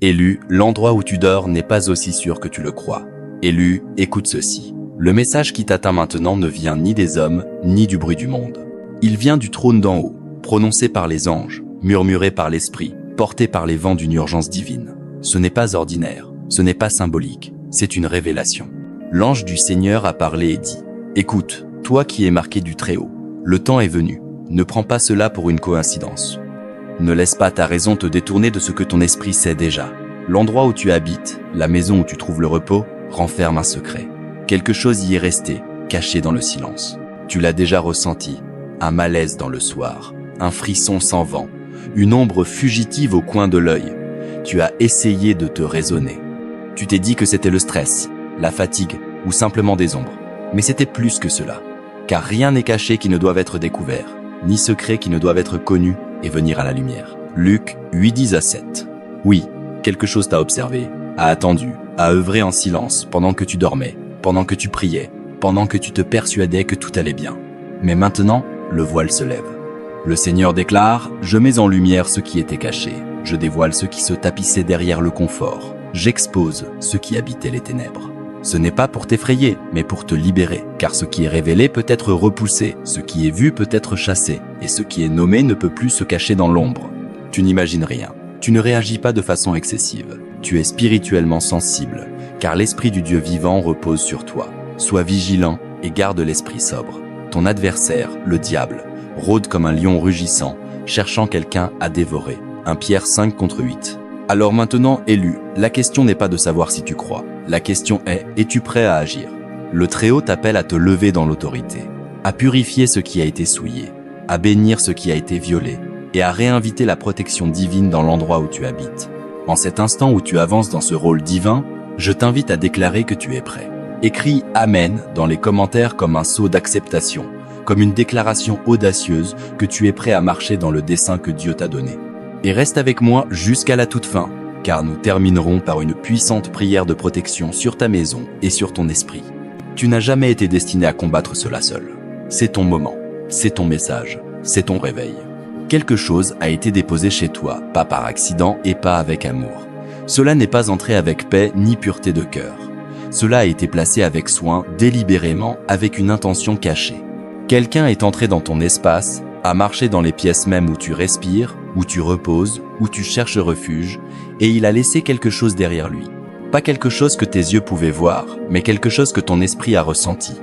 Élu, l'endroit où tu dors n'est pas aussi sûr que tu le crois. Élu, écoute ceci. Le message qui t'atteint maintenant ne vient ni des hommes, ni du bruit du monde. Il vient du trône d'en haut, prononcé par les anges, murmuré par l'esprit, porté par les vents d'une urgence divine. Ce n'est pas ordinaire, ce n'est pas symbolique, c'est une révélation. L'ange du Seigneur a parlé et dit « Écoute, toi qui es marqué du Très-Haut, le temps est venu, ne prends pas cela pour une coïncidence. Ne laisse pas ta raison te détourner de ce que ton esprit sait déjà. L'endroit où tu habites, la maison où tu trouves le repos, renferme un secret. Quelque chose y est resté, caché dans le silence. Tu l'as déjà ressenti, un malaise dans le soir, un frisson sans vent, une ombre fugitive au coin de l'œil. Tu as essayé de te raisonner. Tu t'es dit que c'était le stress, la fatigue ou simplement des ombres. Mais c'était plus que cela. Car rien n'est caché qui ne doive être découvert, ni secret qui ne doive être connu et venir à la lumière. Luc 8:10-7. Oui, quelque chose t'a observé, a attendu, a œuvré en silence pendant que tu dormais, pendant que tu priais, pendant que tu te persuadais que tout allait bien. Mais maintenant, le voile se lève. Le Seigneur déclare « Je mets en lumière ce qui était caché. Je dévoile ce qui se tapissait derrière le confort. J'expose ce qui habitait les ténèbres. » Ce n'est pas pour t'effrayer, mais pour te libérer, car ce qui est révélé peut être repoussé, ce qui est vu peut être chassé, et ce qui est nommé ne peut plus se cacher dans l'ombre. Tu n'imagines rien, tu ne réagis pas de façon excessive, tu es spirituellement sensible, car l'esprit du Dieu vivant repose sur toi. Sois vigilant et garde l'esprit sobre. Ton adversaire, le diable, rôde comme un lion rugissant, cherchant quelqu'un à dévorer. 1 Pierre 5:8. Alors maintenant, élu, la question n'est pas de savoir si tu crois. La question est, es-tu prêt à agir? Le Très-Haut t'appelle à te lever dans l'autorité, à purifier ce qui a été souillé, à bénir ce qui a été violé, et à réinviter la protection divine dans l'endroit où tu habites. En cet instant où tu avances dans ce rôle divin, je t'invite à déclarer que tu es prêt. Écris « Amen » dans les commentaires comme un sceau d'acceptation, comme une déclaration audacieuse que tu es prêt à marcher dans le dessein que Dieu t'a donné. Et reste avec moi jusqu'à la toute fin, car nous terminerons par une puissante prière de protection sur ta maison et sur ton esprit. Tu n'as jamais été destiné à combattre cela seul. C'est ton moment, c'est ton message, c'est ton réveil. Quelque chose a été déposé chez toi, pas par accident et pas avec amour. Cela n'est pas entré avec paix ni pureté de cœur. Cela a été placé avec soin, délibérément, avec une intention cachée. Quelqu'un est entré dans ton espace, a marché dans les pièces mêmes où tu respires, où tu reposes, où tu cherches refuge, et il a laissé quelque chose derrière lui. Pas quelque chose que tes yeux pouvaient voir, mais quelque chose que ton esprit a ressenti.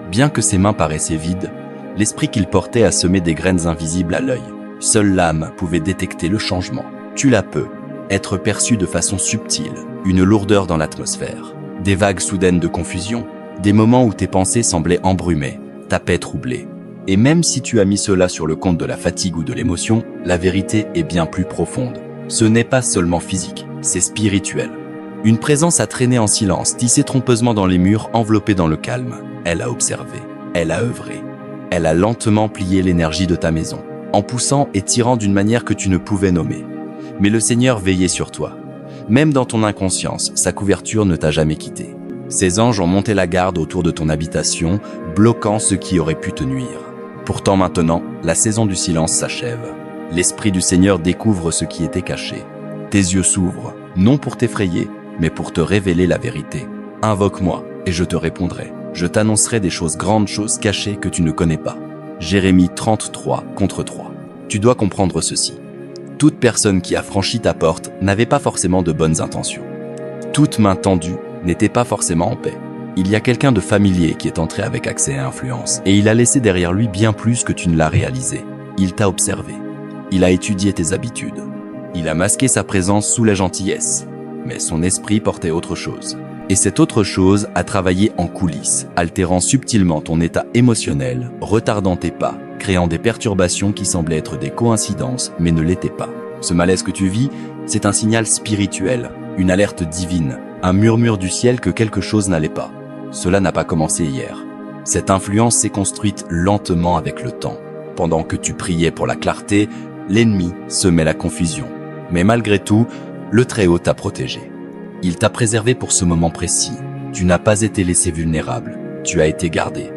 Bien que ses mains paraissaient vides, l'esprit qu'il portait a semé des graines invisibles à l'œil. Seule l'âme pouvait détecter le changement. Tu la peux, être perçue de façon subtile, une lourdeur dans l'atmosphère, des vagues soudaines de confusion, des moments où tes pensées semblaient embrumées, ta paix troublée. Et même si tu as mis cela sur le compte de la fatigue ou de l'émotion, la vérité est bien plus profonde. Ce n'est pas seulement physique, c'est spirituel. Une présence a traîné en silence, tissée trompeusement dans les murs, enveloppée dans le calme. Elle a observé, elle a œuvré. Elle a lentement plié l'énergie de ta maison, en poussant et tirant d'une manière que tu ne pouvais nommer. Mais le Seigneur veillait sur toi. Même dans ton inconscience, sa couverture ne t'a jamais quitté. Ses anges ont monté la garde autour de ton habitation, bloquant ce qui aurait pu te nuire. Pourtant maintenant, la saison du silence s'achève. L'Esprit du Seigneur découvre ce qui était caché. Tes yeux s'ouvrent, non pour t'effrayer, mais pour te révéler la vérité. Invoque-moi, et je te répondrai. Je t'annoncerai des grandes choses cachées que tu ne connais pas. Jérémie 33:3. Tu dois comprendre ceci. Toute personne qui a franchi ta porte n'avait pas forcément de bonnes intentions. Toute main tendue n'était pas forcément en paix. Il y a quelqu'un de familier qui est entré avec accès à influence, et il a laissé derrière lui bien plus que tu ne l'as réalisé. Il t'a observé. Il a étudié tes habitudes. Il a masqué sa présence sous la gentillesse. Mais son esprit portait autre chose. Et cette autre chose a travaillé en coulisses, altérant subtilement ton état émotionnel, retardant tes pas, créant des perturbations qui semblaient être des coïncidences, mais ne l'étaient pas. Ce malaise que tu vis, c'est un signal spirituel, une alerte divine, un murmure du ciel que quelque chose n'allait pas. Cela n'a pas commencé hier. Cette influence s'est construite lentement avec le temps. Pendant que tu priais pour la clarté, l'ennemi semait la confusion. Mais malgré tout, le Très-Haut t'a protégé. Il t'a préservé pour ce moment précis. Tu n'as pas été laissé vulnérable. Tu as été gardé.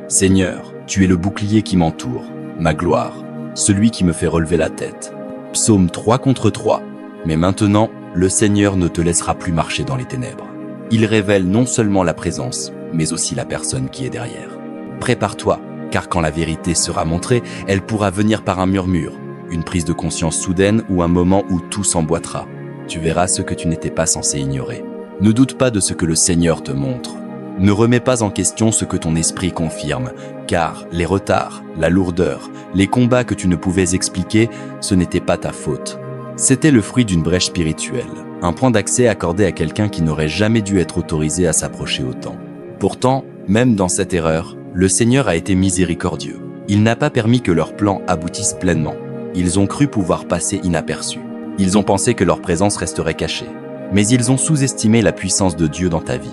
Seigneur, tu es le bouclier qui m'entoure, ma gloire, celui qui me fait relever la tête. Psaume 3:3. Mais maintenant, le Seigneur ne te laissera plus marcher dans les ténèbres. Il révèle non seulement la présence, mais aussi la personne qui est derrière. Prépare-toi, car quand la vérité sera montrée, elle pourra venir par un murmure, une prise de conscience soudaine ou un moment où tout s'emboîtera. Tu verras ce que tu n'étais pas censé ignorer. Ne doute pas de ce que le Seigneur te montre. Ne remets pas en question ce que ton esprit confirme, car les retards, la lourdeur, les combats que tu ne pouvais expliquer, ce n'était pas ta faute. C'était le fruit d'une brèche spirituelle, un point d'accès accordé à quelqu'un qui n'aurait jamais dû être autorisé à s'approcher autant. Pourtant, même dans cette erreur, le Seigneur a été miséricordieux. Il n'a pas permis que leurs plans aboutissent pleinement. Ils ont cru pouvoir passer inaperçus. Ils ont pensé que leur présence resterait cachée. Mais ils ont sous-estimé la puissance de Dieu dans ta vie.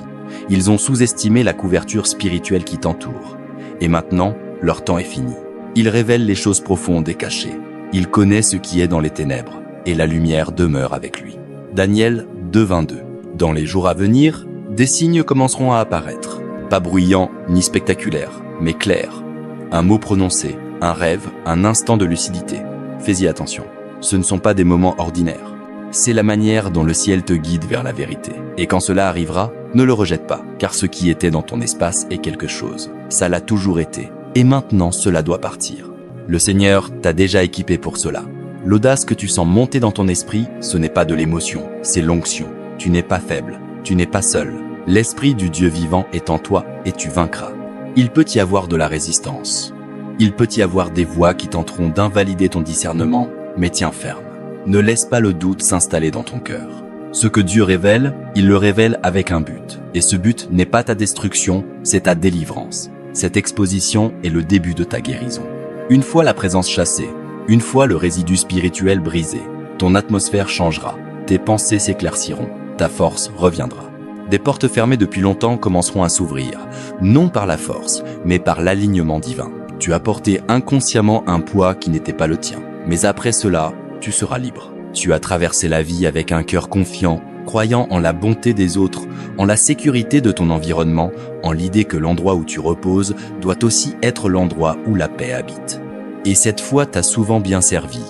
Ils ont sous-estimé la couverture spirituelle qui t'entoure. Et maintenant, leur temps est fini. Il révèle les choses profondes et cachées. Il connaît ce qui est dans les ténèbres, et la lumière demeure avec lui. Daniel 2,22. Dans les jours à venir, des signes commenceront à apparaître. Pas bruyants ni spectaculaires, mais clairs. Un mot prononcé, un rêve, un instant de lucidité. Fais-y attention. Ce ne sont pas des moments ordinaires. C'est la manière dont le ciel te guide vers la vérité. Et quand cela arrivera, ne le rejette pas, car ce qui était dans ton espace est quelque chose. Ça l'a toujours été. Et maintenant, cela doit partir. Le Seigneur t'a déjà équipé pour cela. L'audace que tu sens monter dans ton esprit, ce n'est pas de l'émotion, c'est l'onction. Tu n'es pas faible, tu n'es pas seul. L'esprit du Dieu vivant est en toi et tu vaincras. Il peut y avoir de la résistance. Il peut y avoir des voix qui tenteront d'invalider ton discernement, mais tiens ferme. Ne laisse pas le doute s'installer dans ton cœur. Ce que Dieu révèle, il le révèle avec un but. Et ce but n'est pas ta destruction, c'est ta délivrance. Cette exposition est le début de ta guérison. Une fois la présence chassée, une fois le résidu spirituel brisé, ton atmosphère changera, tes pensées s'éclairciront, ta force reviendra. Des portes fermées depuis longtemps commenceront à s'ouvrir, non par la force, mais par l'alignement divin. Tu as porté inconsciemment un poids qui n'était pas le tien. Mais après cela, tu seras libre. Tu as traversé la vie avec un cœur confiant, croyant en la bonté des autres, en la sécurité de ton environnement, en l'idée que l'endroit où tu reposes doit aussi être l'endroit où la paix habite. Et cette foi t'a souvent bien servi.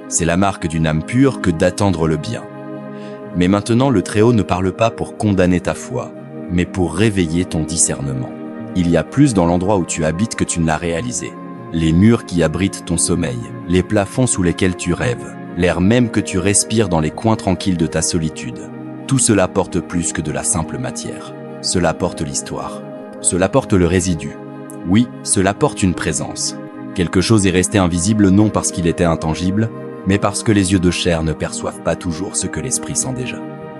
C'est la marque d'une âme pure que d'attendre le bien. Mais maintenant, le Très-Haut ne parle pas pour condamner ta foi, mais pour réveiller ton discernement. Il y a plus dans l'endroit où tu habites que tu ne l'as réalisé. Les murs qui abritent ton sommeil, les plafonds sous lesquels tu rêves, l'air même que tu respires dans les coins tranquilles de ta solitude. Tout cela porte plus que de la simple matière. Cela porte l'histoire. Cela porte le résidu. Oui, cela porte une présence. Quelque chose est resté invisible non parce qu'il était intangible, mais parce que les yeux de chair ne perçoivent pas toujours ce que l'esprit sent déjà.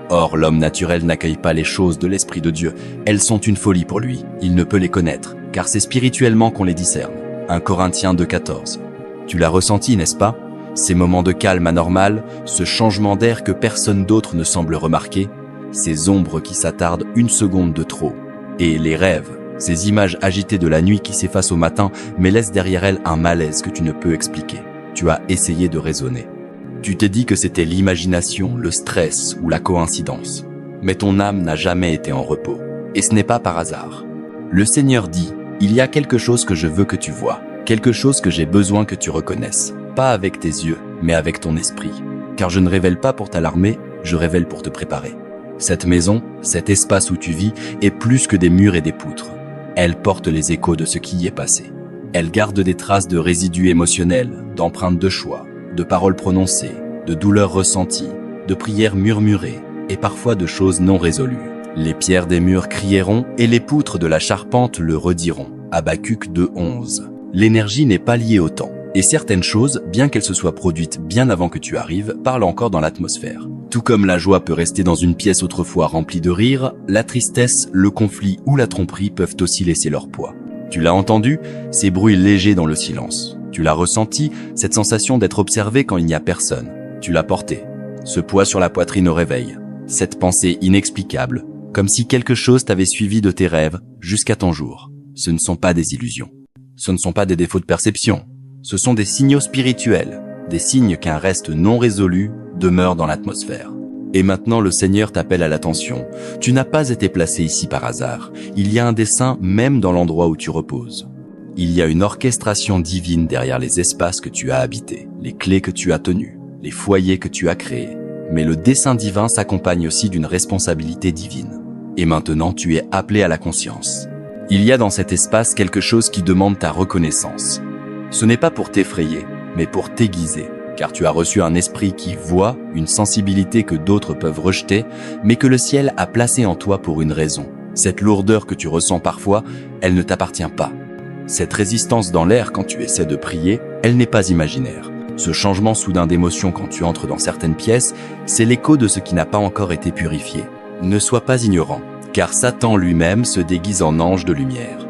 Or, l'homme naturel n'accueille pas les choses de l'Esprit de Dieu. Elles sont une folie pour lui. Il ne peut les connaître, car c'est spirituellement qu'on les discerne. 1 Corinthiens 2,14. Tu l'as ressenti, n'est-ce pas? Ces moments de calme anormal, ce changement d'air que personne d'autre ne semble remarquer, ces ombres qui s'attardent une seconde de trop. Et les rêves, ces images agitées de la nuit qui s'effacent au matin, mais laissent derrière elles un malaise que tu ne peux expliquer. Tu as essayé de raisonner. Tu t'es dit que c'était l'imagination, le stress ou la coïncidence. Mais ton âme n'a jamais été en repos. Et ce n'est pas par hasard. Le Seigneur dit, il y a quelque chose que je veux que tu vois, quelque chose que j'ai besoin que tu reconnaisses. Pas avec tes yeux, mais avec ton esprit. Car je ne révèle pas pour t'alarmer, je révèle pour te préparer. Cette maison, cet espace où tu vis, est plus que des murs et des poutres. Elle porte les échos de ce qui y est passé. Elle garde des traces de résidus émotionnels, d'empreintes de choix, de paroles prononcées, de douleurs ressenties, de prières murmurées et parfois de choses non résolues. Les pierres des murs crieront et les poutres de la charpente le rediront. Habacuc 2,11. L'énergie n'est pas liée au temps. Et certaines choses, bien qu'elles se soient produites bien avant que tu arrives, parlent encore dans l'atmosphère. Tout comme la joie peut rester dans une pièce autrefois remplie de rire, la tristesse, le conflit ou la tromperie peuvent aussi laisser leur poids. Tu l'as entendu, ces bruits légers dans le silence. Tu l'as ressenti, cette sensation d'être observé quand il n'y a personne. Tu l'as porté, ce poids sur la poitrine au réveil. Cette pensée inexplicable, comme si quelque chose t'avait suivi de tes rêves jusqu'à ton jour. Ce ne sont pas des illusions. Ce ne sont pas des défauts de perception. Ce sont des signaux spirituels, des signes qu'un reste non résolu demeure dans l'atmosphère. Et maintenant, le Seigneur t'appelle à l'attention. Tu n'as pas été placé ici par hasard. Il y a un dessein même dans l'endroit où tu reposes. Il y a une orchestration divine derrière les espaces que tu as habités, les clés que tu as tenues, les foyers que tu as créés. mais le dessein divin s'accompagne aussi d'une responsabilité divine. Et maintenant, tu es appelé à la conscience. Il y a dans cet espace quelque chose qui demande ta reconnaissance. Ce n'est pas pour t'effrayer, mais pour t'aiguiser, car tu as reçu un esprit qui voit, une sensibilité que d'autres peuvent rejeter, mais que le ciel a placée en toi pour une raison. Cette lourdeur que tu ressens parfois, elle ne t'appartient pas. Cette résistance dans l'air quand tu essaies de prier, elle n'est pas imaginaire. Ce changement soudain d'émotion quand tu entres dans certaines pièces, c'est l'écho de ce qui n'a pas encore été purifié. Ne sois pas ignorant, car Satan lui-même se déguise en ange de lumière.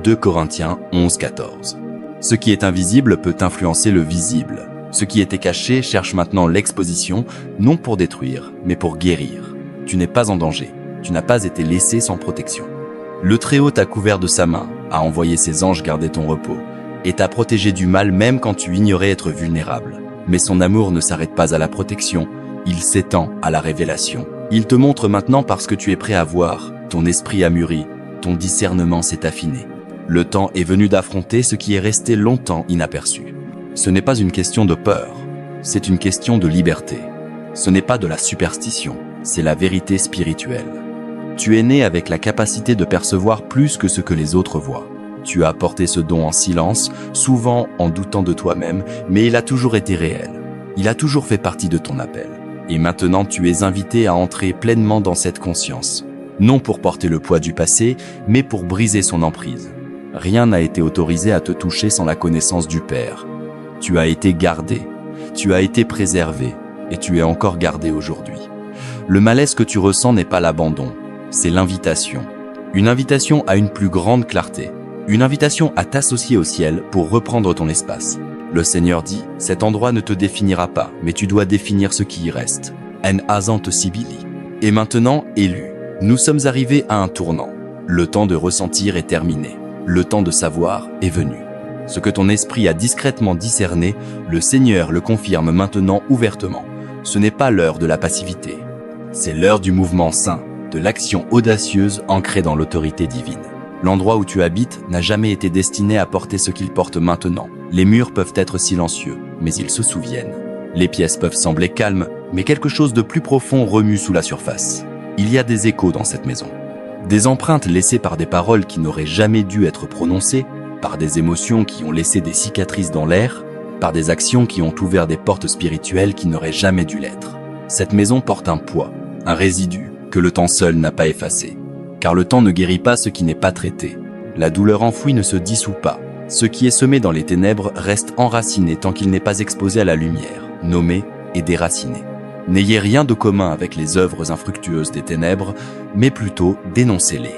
2 Corinthiens 11-14. Ce qui est invisible peut influencer le visible. Ce qui était caché cherche maintenant l'exposition, non pour détruire, mais pour guérir. Tu n'es pas en danger. Tu n'as pas été laissé sans protection. Le Très-Haut t'a couvert de sa main, a envoyé ses anges garder ton repos, et t'a protégé du mal même quand tu ignorais être vulnérable. Mais son amour ne s'arrête pas à la protection, il s'étend à la révélation. Il te montre maintenant parce que tu es prêt à voir, ton esprit a mûri, ton discernement s'est affiné. Le temps est venu d'affronter ce qui est resté longtemps inaperçu. Ce n'est pas une question de peur, c'est une question de liberté. Ce n'est pas de la superstition, c'est la vérité spirituelle. Tu es né avec la capacité de percevoir plus que ce que les autres voient. Tu as porté ce don en silence, souvent en doutant de toi-même, mais il a toujours été réel. Il a toujours fait partie de ton appel. Et maintenant tu es invité à entrer pleinement dans cette conscience. Non pour porter le poids du passé, mais pour briser son emprise. Rien n'a été autorisé à te toucher sans la connaissance du Père. Tu as été gardé, tu as été préservé, et tu es encore gardé aujourd'hui. Le malaise que tu ressens n'est pas l'abandon, c'est l'invitation. Une invitation à une plus grande clarté. Une invitation à t'associer au ciel pour reprendre ton espace. Le Seigneur dit, cet endroit ne te définira pas, mais tu dois définir ce qui y reste. En asant sibili. Et maintenant, élu, nous sommes arrivés à un tournant. Le temps de ressentir est terminé. Le temps de savoir est venu. Ce que ton esprit a discrètement discerné, le Seigneur le confirme maintenant ouvertement. Ce n'est pas l'heure de la passivité. C'est l'heure du mouvement saint, de l'action audacieuse ancrée dans l'autorité divine. L'endroit où tu habites n'a jamais été destiné à porter ce qu'il porte maintenant. Les murs peuvent être silencieux, mais ils se souviennent. Les pièces peuvent sembler calmes, mais quelque chose de plus profond remue sous la surface. Il y a des échos dans cette maison. Des empreintes laissées par des paroles qui n'auraient jamais dû être prononcées, par des émotions qui ont laissé des cicatrices dans l'air, par des actions qui ont ouvert des portes spirituelles qui n'auraient jamais dû l'être. Cette maison porte un poids, un résidu, que le temps seul n'a pas effacé. Car le temps ne guérit pas ce qui n'est pas traité. La douleur enfouie ne se dissout pas. Ce qui est semé dans les ténèbres reste enraciné tant qu'il n'est pas exposé à la lumière, nommé et déraciné. N'ayez rien de commun avec les œuvres infructueuses des ténèbres, mais plutôt dénoncez-les.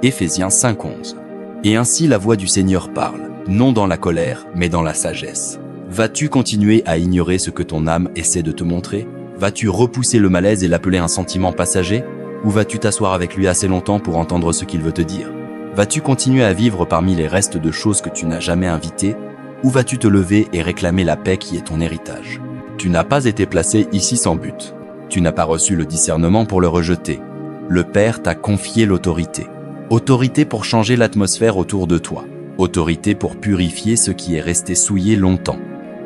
Éphésiens 5:11. Et ainsi la voix du Seigneur parle, non dans la colère, mais dans la sagesse. Vas-tu continuer à ignorer ce que ton âme essaie de te montrer? Vas-tu repousser le malaise et l'appeler un sentiment passager? Ou vas-tu t'asseoir avec lui assez longtemps pour entendre ce qu'il veut te dire? Vas-tu continuer à vivre parmi les restes de choses que tu n'as jamais invitées? Ou vas-tu te lever et réclamer la paix qui est ton héritage? Tu n'as pas été placé ici sans but. Tu n'as pas reçu le discernement pour le rejeter. Le Père t'a confié l'autorité. Autorité pour changer l'atmosphère autour de toi. Autorité pour purifier ce qui est resté souillé longtemps.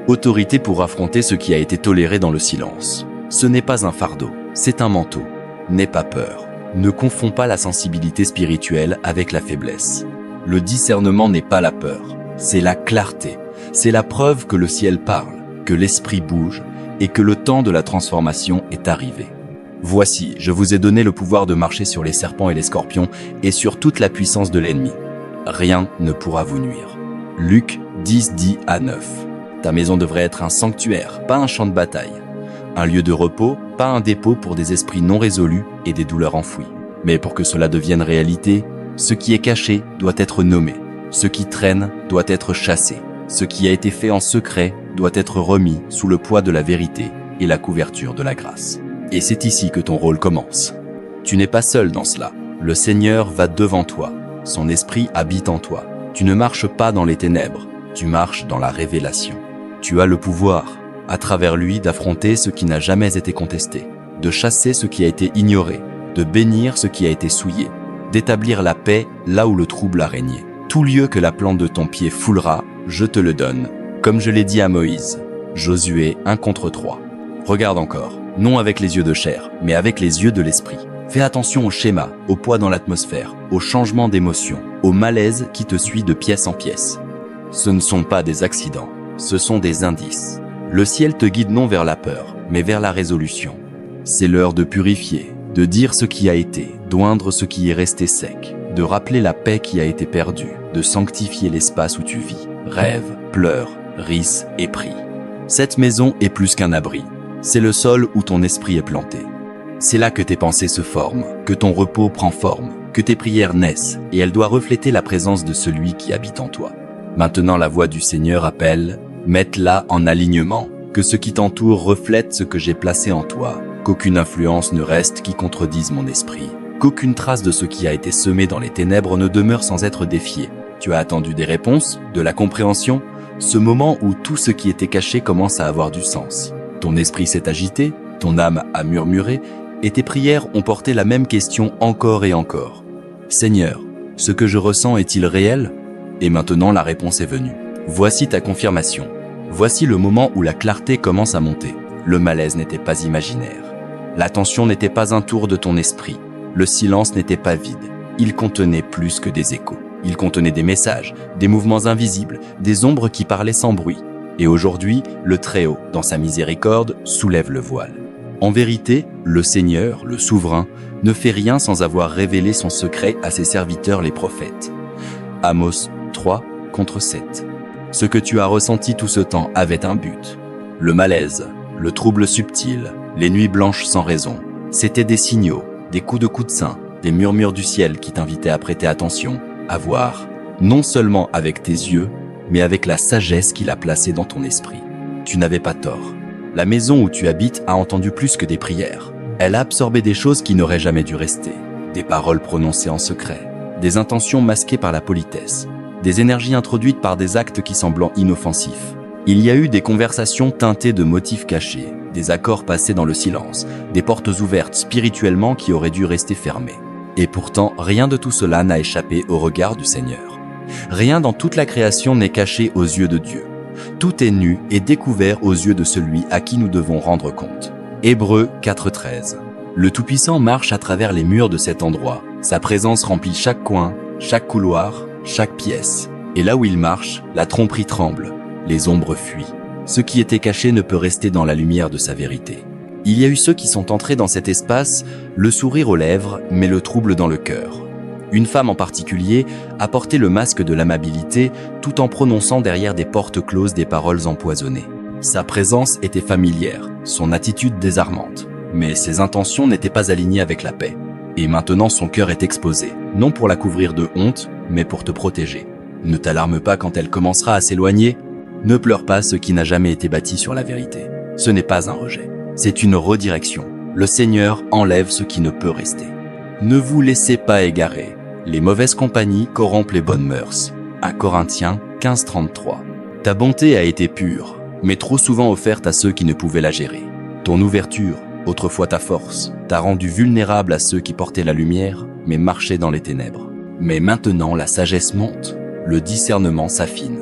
Autorité pour affronter ce qui a été toléré dans le silence. Ce n'est pas un fardeau, c'est un manteau. N'aie pas peur. Ne confonds pas la sensibilité spirituelle avec la faiblesse. Le discernement n'est pas la peur, c'est la clarté. C'est la preuve que le ciel parle, que l'esprit bouge et que le temps de la transformation est arrivé. Voici, je vous ai donné le pouvoir de marcher sur les serpents et les scorpions et sur toute la puissance de l'ennemi. Rien ne pourra vous nuire. Luc 10:10-9. Ta maison devrait être un sanctuaire, pas un champ de bataille. Un lieu de repos, pas un dépôt pour des esprits non résolus et des douleurs enfouies. Mais pour que cela devienne réalité, ce qui est caché doit être nommé. Ce qui traîne doit être chassé. Ce qui a été fait en secret doit être remis sous le poids de la vérité et la couverture de la grâce. Et c'est ici que ton rôle commence. Tu n'es pas seul dans cela. Le Seigneur va devant toi. Son esprit habite en toi. Tu ne marches pas dans les ténèbres. Tu marches dans la révélation. Tu as le pouvoir, à travers lui, d'affronter ce qui n'a jamais été contesté, de chasser ce qui a été ignoré, de bénir ce qui a été souillé, d'établir la paix là où le trouble a régné. Tout lieu que la plante de ton pied foulera, je te le donne, comme je l'ai dit à Moïse. Josué 1:3. Regarde encore, non avec les yeux de chair, mais avec les yeux de l'esprit. Fais attention au schéma, au poids dans l'atmosphère, au changement d'émotion, au malaise qui te suit de pièce en pièce. Ce ne sont pas des accidents, ce sont des indices. Le ciel te guide non vers la peur, mais vers la résolution. C'est l'heure de purifier, de dire ce qui a été, d'oindre ce qui est resté sec, de rappeler la paix qui a été perdue, de sanctifier l'espace où tu vis. Rêve, pleure, risse et prie. Cette maison est plus qu'un abri. C'est le sol où ton esprit est planté. C'est là que tes pensées se forment, que ton repos prend forme, que tes prières naissent, et elle doit refléter la présence de celui qui habite en toi. Maintenant la voix du Seigneur appelle, mette-la en alignement, que ce qui t'entoure reflète ce que j'ai placé en toi, qu'aucune influence ne reste qui contredise mon esprit, qu'aucune trace de ce qui a été semé dans les ténèbres ne demeure sans être défiée. Tu as attendu des réponses, de la compréhension, ce moment où tout ce qui était caché commence à avoir du sens. Ton esprit s'est agité, ton âme a murmuré, et tes prières ont porté la même question encore et encore. Seigneur, ce que je ressens est-il réel ? Et maintenant la réponse est venue. Voici ta confirmation. Voici le moment où la clarté commence à monter. Le malaise n'était pas imaginaire. La tension n'était pas un tour de ton esprit. Le silence n'était pas vide. Il contenait plus que des échos. Il contenait des messages, des mouvements invisibles, des ombres qui parlaient sans bruit. Et aujourd'hui, le Très-Haut, dans sa miséricorde, soulève le voile. En vérité, le Seigneur, le Souverain, ne fait rien sans avoir révélé son secret à ses serviteurs les prophètes. Amos 3 contre 7. Ce que tu as ressenti tout ce temps avait un but. Le malaise, le trouble subtil, les nuits blanches sans raison, c'étaient des signaux, des coups de sein, des murmures du ciel qui t'invitaient à prêter attention, à voir, non seulement avec tes yeux, mais avec la sagesse qu'il a placée dans ton esprit. Tu n'avais pas tort. La maison où tu habites a entendu plus que des prières. Elle a absorbé des choses qui n'auraient jamais dû rester, des paroles prononcées en secret, des intentions masquées par la politesse, des énergies introduites par des actes qui semblant inoffensifs. Il y a eu des conversations teintées de motifs cachés, des accords passés dans le silence, des portes ouvertes spirituellement qui auraient dû rester fermées. Et pourtant, rien de tout cela n'a échappé au regard du Seigneur. Rien dans toute la création n'est caché aux yeux de Dieu. Tout est nu et découvert aux yeux de celui à qui nous devons rendre compte. Hébreux 4:13. Le Tout-Puissant marche à travers les murs de cet endroit. Sa présence remplit chaque coin, chaque couloir, chaque pièce. Et là où il marche, la tromperie tremble, les ombres fuient. Ce qui était caché ne peut rester dans la lumière de sa vérité. Il y a eu ceux qui sont entrés dans cet espace, le sourire aux lèvres, mais le trouble dans le cœur. Une femme en particulier a porté le masque de l'amabilité tout en prononçant derrière des portes closes des paroles empoisonnées. Sa présence était familière, son attitude désarmante, mais ses intentions n'étaient pas alignées avec la paix. Et maintenant son cœur est exposé, non pour la couvrir de honte, mais pour te protéger. Ne t'alarme pas quand elle commencera à s'éloigner. Ne pleure pas ce qui n'a jamais été bâti sur la vérité. Ce n'est pas un rejet, c'est une redirection. Le Seigneur enlève ce qui ne peut rester. Ne vous laissez pas égarer. Les mauvaises compagnies corrompent les bonnes mœurs. 1 Corinthiens 15:33. Ta bonté a été pure, mais trop souvent offerte à ceux qui ne pouvaient la gérer. Ton ouverture, autrefois ta force, t'a rendu vulnérable à ceux qui portaient la lumière, mais marchaient dans les ténèbres. Mais maintenant, la sagesse monte, le discernement s'affine.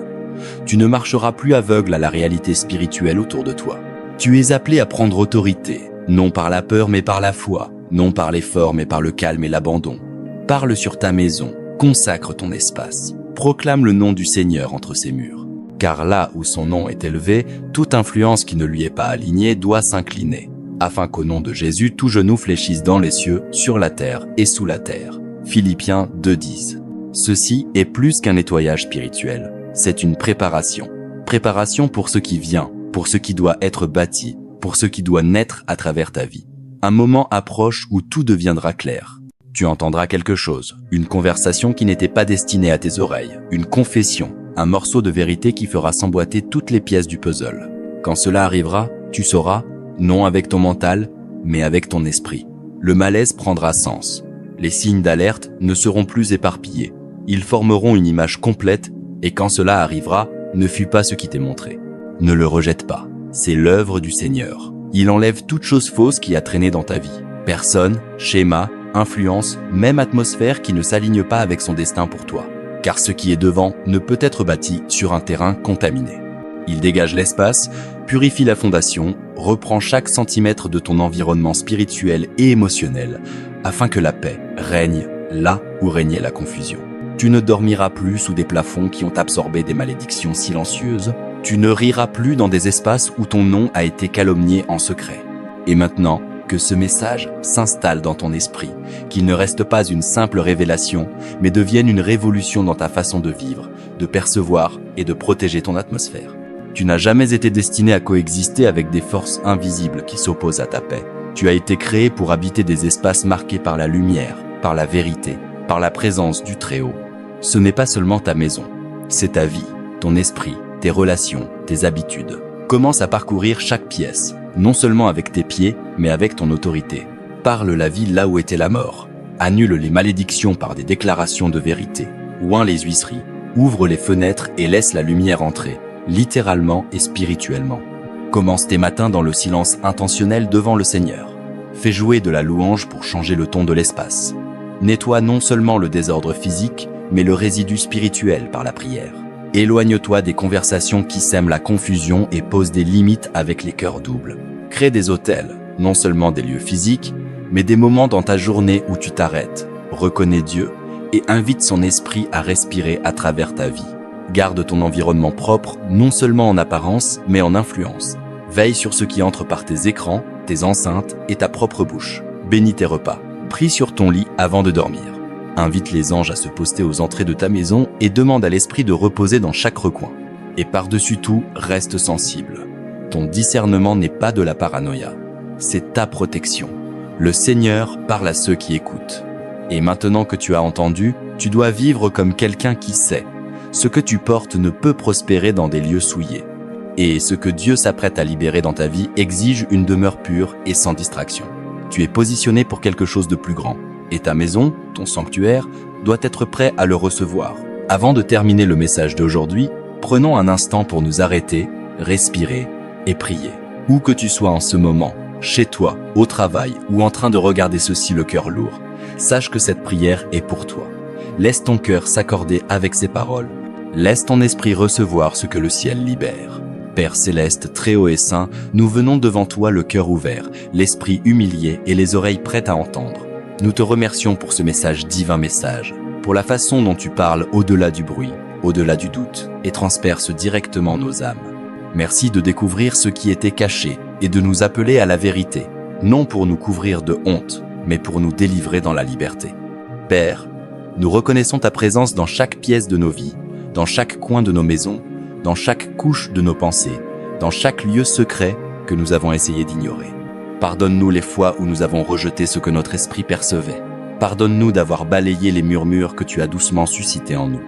Tu ne marcheras plus aveugle à la réalité spirituelle autour de toi. Tu es appelé à prendre autorité, non par la peur mais par la foi, non par l'effort mais par le calme et l'abandon. Parle sur ta maison, consacre ton espace, proclame le nom du Seigneur entre ses murs. Car là où son nom est élevé, toute influence qui ne lui est pas alignée doit s'incliner, afin qu'au nom de Jésus, tout genou fléchisse dans les cieux, sur la terre et sous la terre. Philippiens 2:10. Ceci est plus qu'un nettoyage spirituel, c'est une préparation. Préparation pour ce qui vient, pour ce qui doit être bâti, pour ce qui doit naître à travers ta vie. Un moment approche où tout deviendra clair. Tu entendras quelque chose, une conversation qui n'était pas destinée à tes oreilles, une confession, un morceau de vérité qui fera s'emboîter toutes les pièces du puzzle. Quand cela arrivera, tu sauras, non avec ton mental, mais avec ton esprit. Le malaise prendra sens. Les signes d'alerte ne seront plus éparpillés. Ils formeront une image complète et quand cela arrivera, ne fuis pas ce qui t'est montré. Ne le rejette pas. C'est l'œuvre du Seigneur. Il enlève toute chose fausse qui a traîné dans ta vie. Personne, schéma, influence, même atmosphère qui ne s'aligne pas avec son destin pour toi. Car ce qui est devant ne peut être bâti sur un terrain contaminé. Il dégage l'espace, purifie la fondation, reprend chaque centimètre de ton environnement spirituel et émotionnel, afin que la paix règne là où régnait la confusion. Tu ne dormiras plus sous des plafonds qui ont absorbé des malédictions silencieuses. Tu ne riras plus dans des espaces où ton nom a été calomnié en secret. Et maintenant, que ce message s'installe dans ton esprit, qu'il ne reste pas une simple révélation, mais devienne une révolution dans ta façon de vivre, de percevoir et de protéger ton atmosphère. Tu n'as jamais été destiné à coexister avec des forces invisibles qui s'opposent à ta paix. Tu as été créé pour habiter des espaces marqués par la lumière, par la vérité, par la présence du Très-Haut. Ce n'est pas seulement ta maison, c'est ta vie, ton esprit, tes relations, tes habitudes. Commence à parcourir chaque pièce, non seulement avec tes pieds, mais avec ton autorité. Parle la vie là où était la mort. Annule les malédictions par des déclarations de vérité. Oins les huisseries. Ouvre les fenêtres et laisse la lumière entrer, littéralement et spirituellement. Commence tes matins dans le silence intentionnel devant le Seigneur. Fais jouer de la louange pour changer le ton de l'espace. Nettoie non seulement le désordre physique, mais le résidu spirituel par la prière. Éloigne-toi des conversations qui sèment la confusion et posent des limites avec les cœurs doubles. Crée des hôtels, non seulement des lieux physiques, mais des moments dans ta journée où tu t'arrêtes, reconnais Dieu et invite son esprit à respirer à travers ta vie. Garde ton environnement propre, non seulement en apparence, mais en influence. Veille sur ce qui entre par tes écrans, tes enceintes et ta propre bouche. Bénis tes repas. Prie sur ton lit avant de dormir. Invite les anges à se poster aux entrées de ta maison et demande à l'esprit de reposer dans chaque recoin. Et par-dessus tout, reste sensible. Ton discernement n'est pas de la paranoïa, c'est ta protection. Le Seigneur parle à ceux qui écoutent. Et maintenant que tu as entendu, tu dois vivre comme quelqu'un qui sait. Ce que tu portes ne peut prospérer dans des lieux souillés. Et ce que Dieu s'apprête à libérer dans ta vie exige une demeure pure et sans distraction. Tu es positionné pour quelque chose de plus grand. Et ta maison, ton sanctuaire, doit être prêt à le recevoir. Avant de terminer le message d'aujourd'hui, prenons un instant pour nous arrêter, respirer et prier. Où que tu sois en ce moment, chez toi, au travail ou en train de regarder ceci le cœur lourd, sache que cette prière est pour toi. Laisse ton cœur s'accorder avec ces paroles. Laisse ton esprit recevoir ce que le ciel libère. Père céleste, très haut et saint, nous venons devant toi le cœur ouvert, l'esprit humilié et les oreilles prêtes à entendre. Nous te remercions pour ce divin message, pour la façon dont tu parles au-delà du bruit, au-delà du doute, et transperces directement nos âmes. Merci de découvrir ce qui était caché et de nous appeler à la vérité, non pour nous couvrir de honte, mais pour nous délivrer dans la liberté. Père, nous reconnaissons ta présence dans chaque pièce de nos vies, dans chaque coin de nos maisons, dans chaque couche de nos pensées, dans chaque lieu secret que nous avons essayé d'ignorer. Pardonne-nous les fois où nous avons rejeté ce que notre esprit percevait. Pardonne-nous d'avoir balayé les murmures que tu as doucement suscités en nous.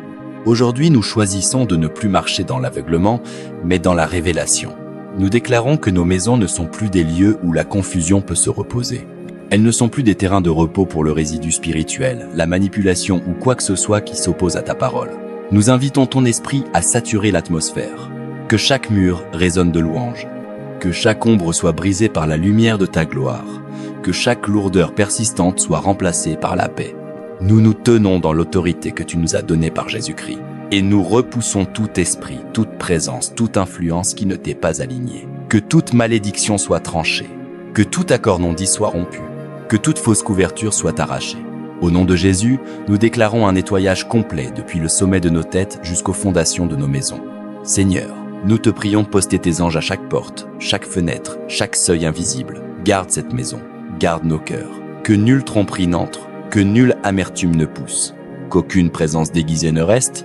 Aujourd'hui, nous choisissons de ne plus marcher dans l'aveuglement, mais dans la révélation. Nous déclarons que nos maisons ne sont plus des lieux où la confusion peut se reposer. Elles ne sont plus des terrains de repos pour le résidu spirituel, la manipulation ou quoi que ce soit qui s'oppose à ta parole. Nous invitons ton esprit à saturer l'atmosphère. Que chaque mur résonne de louanges. Que chaque ombre soit brisée par la lumière de ta gloire. Que chaque lourdeur persistante soit remplacée par la paix. Nous nous tenons dans l'autorité que tu nous as donnée par Jésus-Christ. Et nous repoussons tout esprit, toute présence, toute influence qui ne t'est pas alignée. Que toute malédiction soit tranchée. Que tout accord non dit soit rompu. Que toute fausse couverture soit arrachée. Au nom de Jésus, nous déclarons un nettoyage complet depuis le sommet de nos têtes jusqu'aux fondations de nos maisons. Seigneur, nous te prions de poster tes anges à chaque porte, chaque fenêtre, chaque seuil invisible. Garde cette maison, garde nos cœurs. Que nulle tromperie n'entre, que nulle amertume ne pousse, qu'aucune présence déguisée ne reste.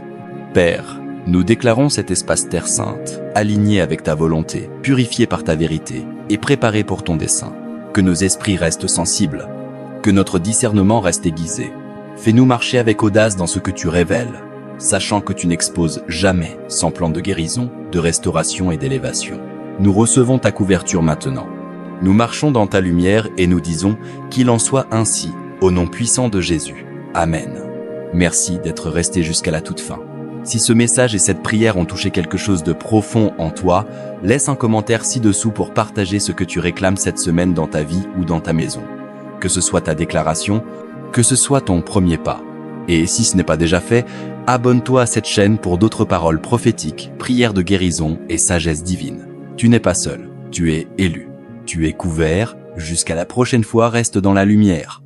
Père, nous déclarons cet espace terre sainte, aligné avec ta volonté, purifié par ta vérité et préparé pour ton dessein. Que nos esprits restent sensibles, que notre discernement reste aiguisé. Fais-nous marcher avec audace dans ce que tu révèles, sachant que tu n'exposes jamais sans plan de guérison, de restauration et d'élévation. Nous recevons ta couverture maintenant. Nous marchons dans ta lumière et nous disons qu'il en soit ainsi, au nom puissant de Jésus. Amen. Merci d'être resté jusqu'à la toute fin. Si ce message et cette prière ont touché quelque chose de profond en toi, laisse un commentaire ci-dessous pour partager ce que tu réclames cette semaine dans ta vie ou dans ta maison. Que ce soit ta déclaration, que ce soit ton premier pas. Et si ce n'est pas déjà fait, Abonne-toi à cette chaîne pour d'autres paroles prophétiques, prières de guérison et sagesse divine. Tu n'es pas seul, tu es élu. Tu es couvert, jusqu'à la prochaine fois reste dans la lumière.